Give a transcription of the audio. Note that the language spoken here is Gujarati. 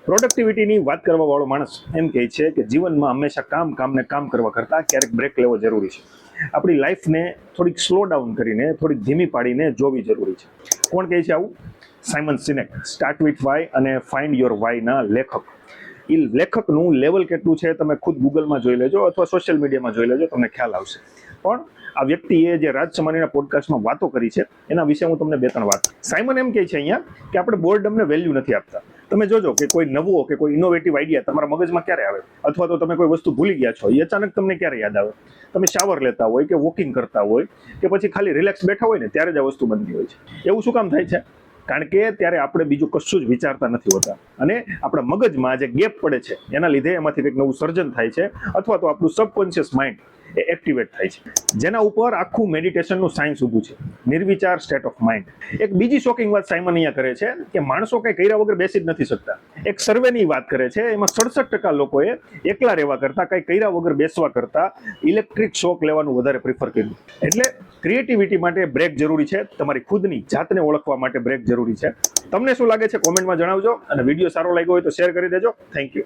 પ્રોડક્ટિવિટીની વાત કરવા વાળો માણસ એમ કહે છે કે જીવનમાં હંમેશા કામ કરવા કરતાં ક્યારેક બ્રેક લેવો જરૂરી છે. આપણી લાઈફને થોડીક સ્લો ડાઉન કરીને થોડીક ધીમી પાડીને જોવી જરૂરી છે. કોણ કહે છે આવું? સાયમન સિનેક, સ્ટાર્ટ વિથ વાય અને ફાઇન્ડ યોર વાયના લેખક. એ લેખકનું લેવલ કેટલું છે તમે ખુદ ગૂગલમાં જોઈ લેજો અથવા સોશિયલ મીડિયામાં જોઈ લેજો, તમને ખ્યાલ આવશે. પણ આ વ્યક્તિએ જે રાજ સમાનીના પોડકાસ્ટમાં વાતો કરી છે એના વિશે હું તમને બે ત્રણ વાત. સાયમન એમ કહે છે અહીંયા કે આપણે બોર્ડમને વેલ્યુ નથી આપતા. તમે જોજો કે કોઈ નવો કે કોઈ ઇનોવેટિવ આઈડિયા તમારા મગજમાં ક્યારે આવે, અથવા તો તમે કોઈ વસ્તુ ભૂલી ગયા છો એ અચાનક તમને ક્યારે યાદ આવે? તમે શાવર લેતા હોય કે વોકિંગ કરતા હોય કે પછી ખાલી રિલેક્સ બેઠા હોય ને ત્યારે જ આ વસ્તુ બનતી હોય છે. એવું શું કામ થાય છે? કારણ કે ત્યારે આપણે બીજું કશું જ વિચારતા નથી હોતા અને આપણા મગજમાં જે ગેપ પડે છે એના લીધે એમાંથી કંઈક નવું સર્જન થાય છે, અથવા તો આપણું સબકોન્શિયસ માઇન્ડ એ એક્ટિવેટ થાય છે, જેના ઉપર આખું મેડિટેશનનું સાયન્સ ઊભું છે, નિર્વિચાર સ્ટેટ ઓફ માઇન્ડ. એક બીજી શોકિંગ વાત સાયમન અહીંયા કરે છે કે માણસો કંઈ કર્યા વગર બેસી જ નથી શકતા. એક સર્વેની વાત કરે છે, એમાં 67% લોકોએ એકલા રહેવા કરતાં કંઈ કર્યા વગર બેસવા કરતાં ઇલેક્ટ્રિક શોક લેવાનું વધારે પ્રિફર કર્યું. એટલે ક્રિએટિવિટી માટે બ્રેક જરૂરી છે, તમારી ખુદની જાતને ઓળખવા માટે બ્રેક જરૂરી છે. તમને શું લાગે છે કોમેન્ટમાં જણાવજો, અને વિડીયો સારો લાગ્યો હોય તો શેર કરી દેજો. Thank you.